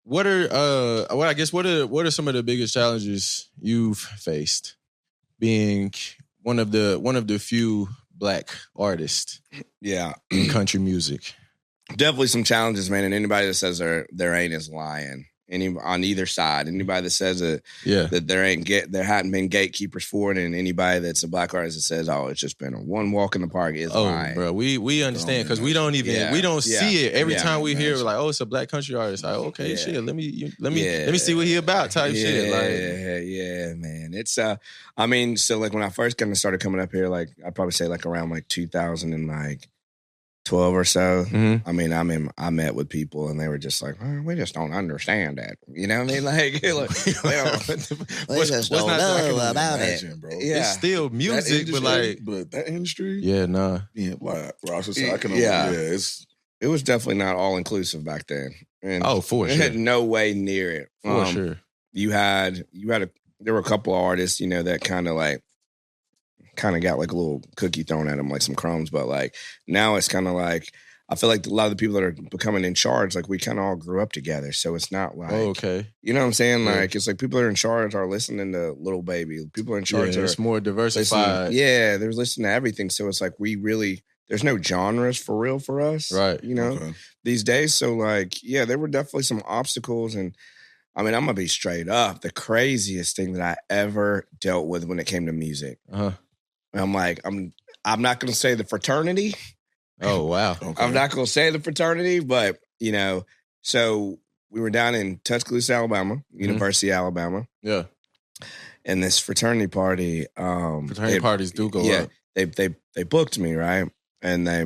what are some of the biggest challenges you've faced being one of the few Black artists in country music? Definitely some challenges, man. And anybody that says there ain't is lying. On either side, anybody that says that there hadn't been gatekeepers for it, and anybody that's a Black artist that says, "Oh, it's just been a one walk in the park," is lying. Bro, we understand because we don't see it every time we hear like, "Oh, it's a Black country artist." Like, okay, shit, let me see what he about type shit. Like, man. It's I mean, so like when I first kind of started coming up here, like I'd probably say like around like 2012 or so. Mm-hmm. I mean, I met with people and they were just like, we just don't understand that. You know what I mean? Like, they just don't know about it, bro. Yeah. It's still music, but that industry, yeah, nah, yeah, like, bro, I can, it was definitely not all inclusive back then. And for sure, it had no way near it. For sure, there were a couple of artists, you know, that kind of got like a little cookie thrown at them, like some crumbs. But like now it's kind of like, I feel like a lot of the people that are becoming in charge, like we kind of all grew up together. So it's not like, you know what I'm saying? Yeah. Like, it's like people that are in charge are listening to Little Baby. People are in charge. It's more diversified. They're listening to everything. So it's like, there's no genres for real for us. Right. You know, these days. So like, yeah, there were definitely some obstacles. And I mean, I'm going to be straight up. The craziest thing that I ever dealt with when it came to music. I'm like, I'm not going to say the fraternity. Oh, wow. Okay. I'm not going to say the fraternity, but, you know, so we were down in Tuscaloosa, Alabama, University of Alabama. Yeah. And this fraternity party. Parties do go up. They booked me, right? And they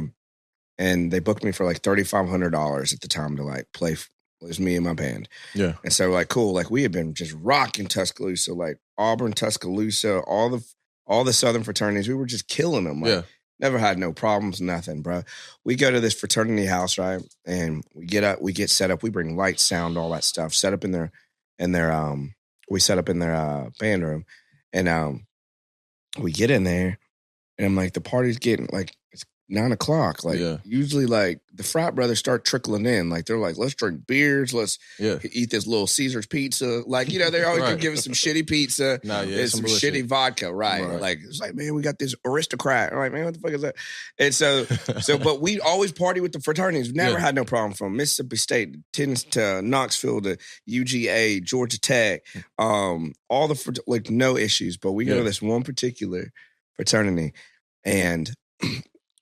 booked me for like $3,500 at the time to like play. It was me and my band. Yeah. And so like, cool. Like we had been just rocking Tuscaloosa, like Auburn, Tuscaloosa, all the Southern fraternities. We were just killing them. Like, never had no problems, nothing, bro. We go to this fraternity house, right? And we get set up. We bring lights, sound, all that stuff. Set up in their we set up in their band room. And we get in there and I'm like, the party's getting like, it's 9:00. Like usually like the frat brothers start trickling in. Like they're like, let's drink beers. Let's eat this little Caesar's pizza. Like, you know, they're always gonna give us some shitty pizza and some shitty vodka. Right. Like, it's like, man, we got this aristocrat. I'm like, man, what the fuck is that? And so, but we always party with the fraternities. Never had no problem from Mississippi State to Knoxville to UGA, Georgia Tech, all the, like no issues. But we go to this one particular fraternity and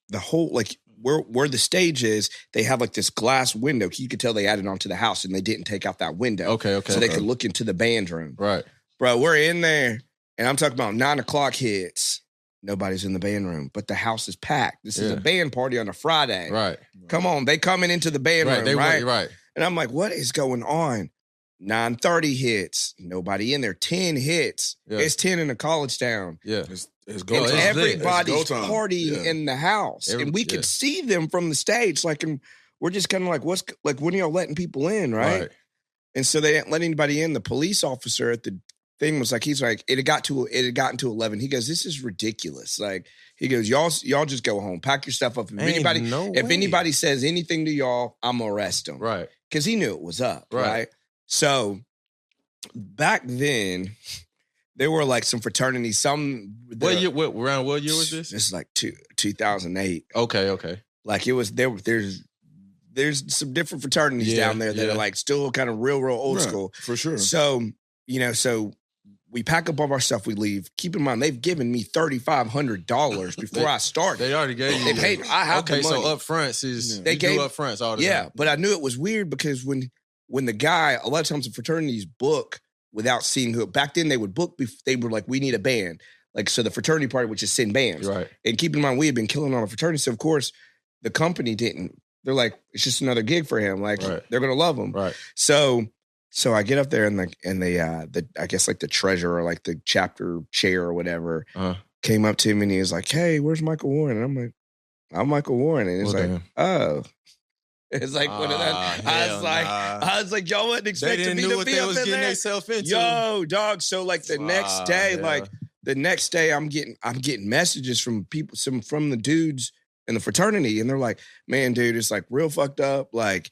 the whole, like, where the stage is, they have like this glass window. You could tell they added onto the house and they didn't take out that window. Okay. So they could look into the band room. Right. Bro, we're in there and I'm talking about 9:00 hits. Nobody's in the band room, but the house is packed. This is a band party on a Friday. Right. Come on. They coming into the band room, right? Right. And I'm like, what is going on? 9:30 hits. Nobody in there. 10 hits. Yeah. It's 10 in a college town. Yeah. It's go time. Everybody's partying in the house. And we could see them from the stage. Like, and we're just kind of like, when are y'all letting people in, right? And so they didn't let anybody in. The police officer at the thing was like, he's like, it had gotten to 11. He goes, this is ridiculous. Like, he goes, y'all just go home. Pack your stuff up. If anybody says anything to y'all, I'm gonna arrest them. Right. Because he knew it was up. Right. So back then, there were like some fraternities. Around what year was this? This is like 2008. Okay. Like it was there's some different fraternities down there that are like still kind of real old school. For sure. So, you know, we pack up all our stuff, we leave. Keep in mind, they've given me $3,500 before I started. They already gave you. They paid. I have the money. So up fronts is they gave up fronts all the time. Yeah, but I knew it was weird because when the guy, a lot of times the fraternities book without seeing who. Back then they would book. They were like, we need a band. Like, so the fraternity party would just send bands. Right. And keep in mind, we had been killing on a fraternity. So of course the company didn't. They're like, it's just another gig for him. Like they're gonna love him. Right. So I get up there and the I guess like the treasurer, like the chapter chair or whatever, came up to me and he was like, hey, where's Michael Warren? And I'm like, I'm Michael Warren. And it's oh. It's like one of that. I was like, y'all wouldn't expect me to be up in there. Yo, dog. So like the next day, I'm getting messages from people, from the dudes in the fraternity, and they're like, man, dude, it's like real fucked up. Like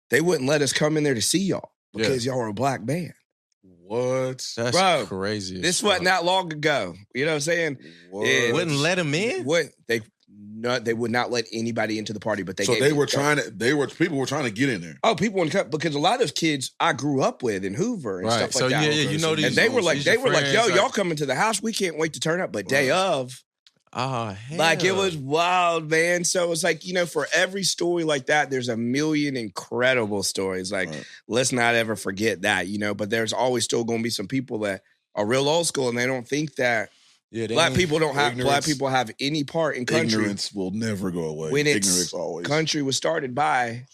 they wouldn't let us come in there to see y'all. because y'all were a black band. What? That's crazy. This wasn't that long ago. You know what I'm saying? Wouldn't let them in? They would not let anybody into the party, but people were trying to get in there. Oh, people wouldn't cut because a lot of those kids I grew up with in Hoover and stuff like that. Yeah, you know these. And they were like, yo, y'all coming to the house? We can't wait to turn up. But day of, like it was wild, man. So it's like, for every story like that, there's a million incredible stories. Like, let's not ever forget that, But there's always still going to be some people that are real old school and they don't think that. Yeah, black people have any part in country. Ignorance will never go away. Ignorance always. Country was started by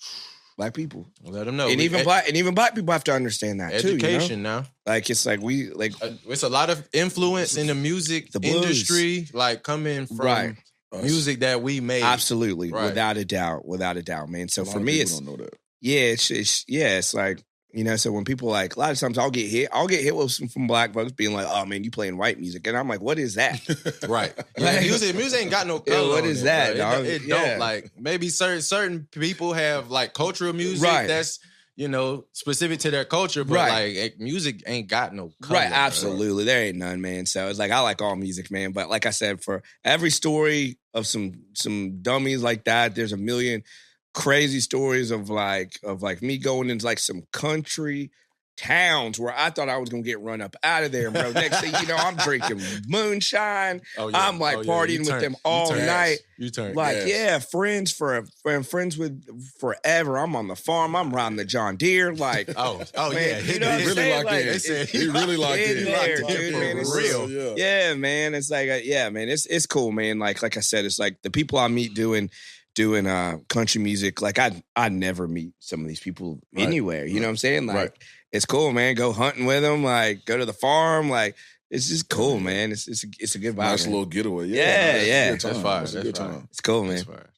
black people. Let them know. And even black people have to understand that too. Education now. Like it's like it's a lot of influence in the music industry, like coming from music that we made. Absolutely, without a doubt, man. So for me, it's don't know that. Yeah, it's like. So when people a lot of times I'll get hit with from black folks being like, oh man, you playing white music. And I'm like, what is that? Right. Music ain't got no color. What is that, dog? It don't like maybe certain people have like cultural music that's, specific to their culture, but like music ain't got no color. Right, absolutely. There ain't none, man. So it's like I like all music, man. But like I said, for every story of some dummies like that, there's a million crazy stories of me going into like some country towns where I thought I was gonna get run up out of there, bro. Next thing you know, I'm drinking moonshine. I'm partying with them all night. Friends with forever. I'm on the farm. I'm riding the John Deere. Like, man, he really locked in. He really locked in there, dude. Man, it's real. Yeah, man. It's like, man. It's cool, man. Like I said, it's like the people I meet doing country music, like I'd never meet some of these people anywhere. You know what I'm saying? Like it's cool, man. Go hunting with them, like go to the farm, like it's just cool, man. It's a good vibe. Nice little getaway. Yeah. That's fire. It's cool, man.